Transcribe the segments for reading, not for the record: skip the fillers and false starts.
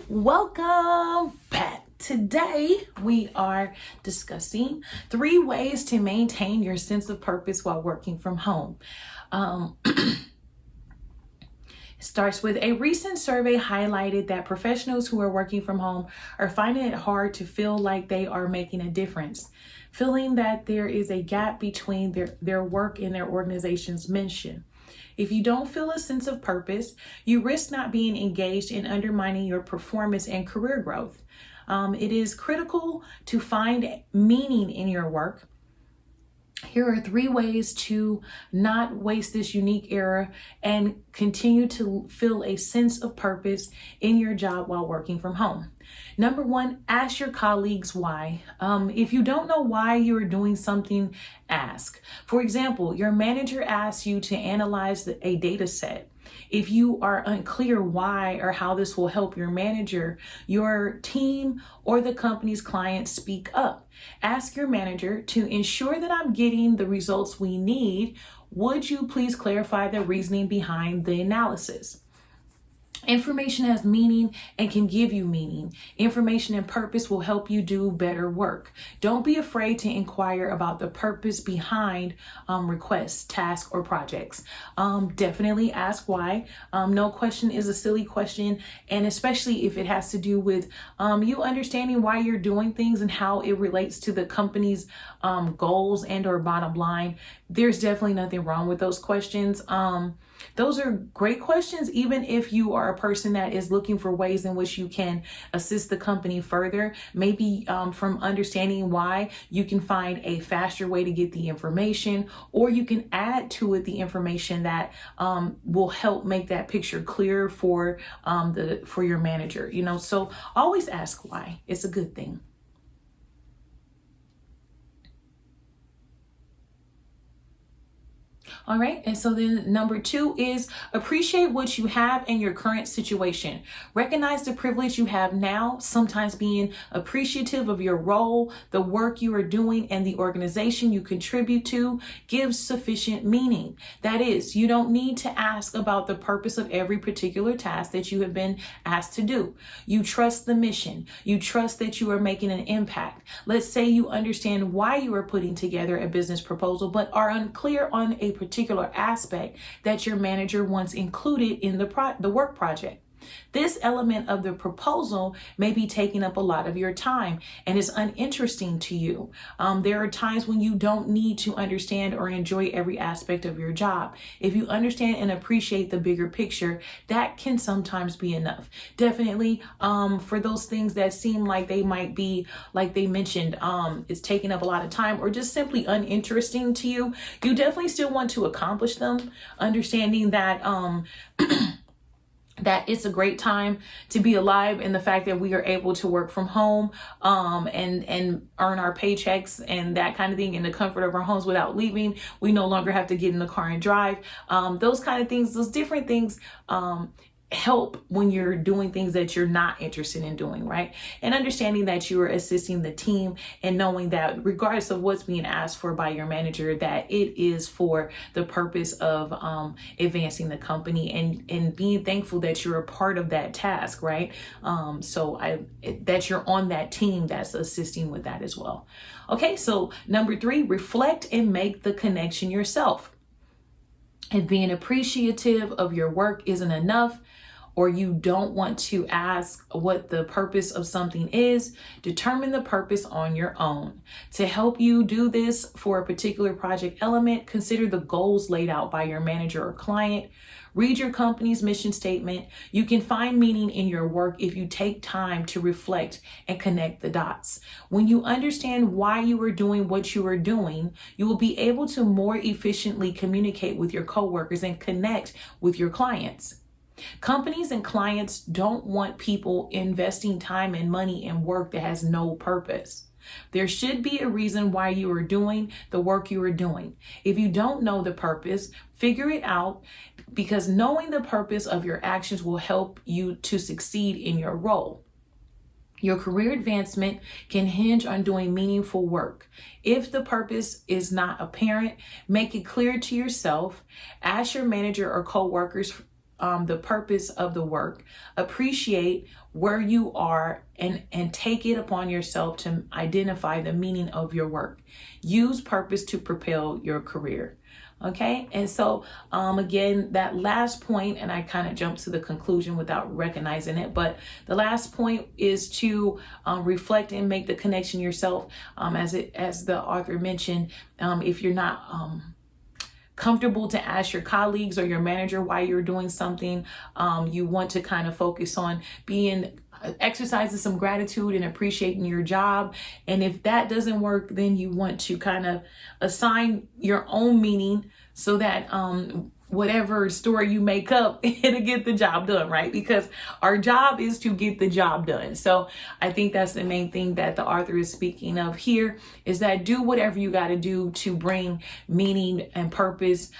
Welcome back. Today we are discussing 3 ways to maintain your sense of purpose while working from home. It starts with a recent survey highlighted that professionals who are working from home are finding it hard to feel like they are making a difference, feeling that there is a gap between their work and their organization's mission. If you don't feel a sense of purpose, you risk not being engaged in undermining your performance and career growth. It is critical to find meaning in your work. Here are 3 ways to not waste this unique era and continue to feel a sense of purpose in your job while working from home. Number 1, ask your colleagues why. If you don't know why you are doing something, ask. For example, your manager asks you to analyze a data set. If you are unclear why or how this will help your manager, your team, or the company's clients, speak up. Ask your manager, to ensure that I'm getting the results we need, would you please clarify the reasoning behind the analysis? Information has meaning and can give you meaning. Information and purpose will help you do better work. Don't be afraid to inquire about the purpose behind requests, tasks, or projects. Definitely ask why. No question is a silly question, and especially if it has to do with you understanding why you're doing things and how it relates to the company's goals and or bottom line. There's definitely nothing wrong with those questions. Those are great questions, even if you are a person that is looking for ways in which you can assist the company further. Maybe from understanding why, you can find a faster way to get the information, or you can add to it the information that will help make that picture clearer for your manager. So always ask why. It's a good thing. All right. And so then number 2 is appreciate what you have in your current situation. Recognize the privilege you have now, sometimes being appreciative of your role, the work you are doing, and the organization you contribute to gives sufficient meaning. That is, you don't need to ask about the purpose of every particular task that you have been asked to do. You trust the mission. You trust that you are making an impact. Let's say you understand why you are putting together a business proposal, but are unclear on a particular aspect that your manager wants included in the work project. This element of the proposal may be taking up a lot of your time and is uninteresting to you. There are times when you don't need to understand or enjoy every aspect of your job. If you understand and appreciate the bigger picture, that can sometimes be enough. Definitely, for those things that seem like they might be, like they mentioned, it's taking up a lot of time or just simply uninteresting to you, you definitely still want to accomplish them, understanding that that it's a great time to be alive, and the fact that we are able to work from home and earn our paychecks and that kind of thing in the comfort of our homes without leaving. We no longer have to get in the car and drive. Those kind of things, those different things help when you're doing things that you're not interested in doing, right? And understanding that you are assisting the team and knowing that regardless of what's being asked for by your manager, that it is for the purpose of advancing the company and being thankful that you're a part of that task, right? That you're on that team that's assisting with that as well. Okay, so number 3, reflect and make the connection yourself. If being appreciative of your work isn't enough, or you don't want to ask what the purpose of something is, determine the purpose on your own. To help you do this for a particular project element, consider the goals laid out by your manager or client. Read your company's mission statement. You can find meaning in your work if you take time to reflect and connect the dots. When you understand why you are doing what you are doing, you will be able to more efficiently communicate with your coworkers and connect with your clients. Companies and clients don't want people investing time and money in work that has no purpose. There should be a reason why you are doing the work you are doing. If you don't know the purpose, figure it out, because knowing the purpose of your actions will help you to succeed in your role. Your career advancement can hinge on doing meaningful work. If the purpose is not apparent, make it clear to yourself. Ask your manager or coworkers the purpose of the work, appreciate where you are, and take it upon yourself to identify the meaning of your work. Use purpose to propel your career. Okay, and so again, that last point, and I kind of jumped to the conclusion without recognizing it, but the last point is to reflect and make the connection yourself. As the author mentioned, if you're not comfortable to ask your colleagues or your manager why you're doing something, you want to kind of focus on exercising some gratitude and appreciating your job. And if that doesn't work, then you want to kind of assign your own meaning so that whatever story you make up, it'll get the job done, right? Because our job is to get the job done. So I think that's the main thing that the author is speaking of here, is that do whatever you got to do to bring meaning and purpose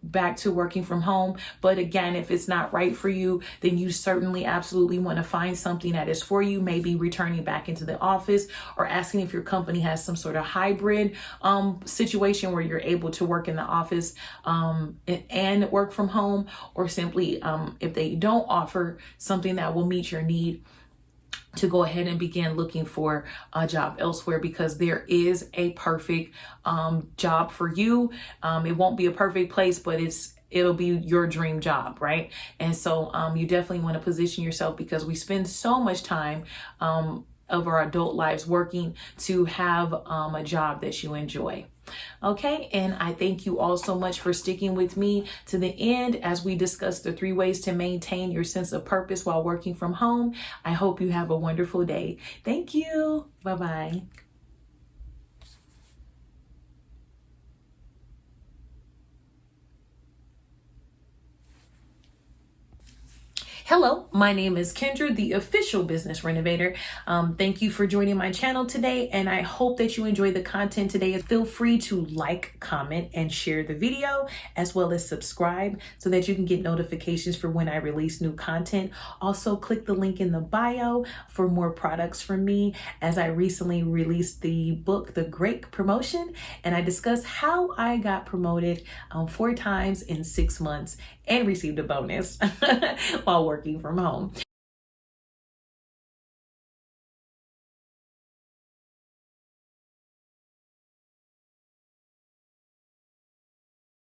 back to working from home. But again, if it's not right for you, then you certainly absolutely want to find something that is for you, maybe returning back into the office, or asking if your company has some sort of hybrid situation where you're able to work in the office and work from home, or simply if they don't offer something that will meet your need, to go ahead and begin looking for a job elsewhere, because there is a perfect job for you. It won't be a perfect place, but it'll be your dream job, right? And so you definitely want to position yourself, because we spend so much time of our adult lives working to have a job that you enjoy. Okay, and I thank you all so much for sticking with me to the end as we discuss the 3 ways to maintain your sense of purpose while working from home. I hope you have a wonderful day. Thank you. Bye-bye. Hello, my name is Kendra, the official business renovator. Thank you for joining my channel today, and I hope that you enjoy the content today. Feel free to like, comment, and share the video, as well as subscribe so that you can get notifications for when I release new content. Also, click the link in the bio for more products from me, as I recently released the book, The Great Promotion, and I discuss how I got promoted 4 times in 6 months and received a bonus while working from home.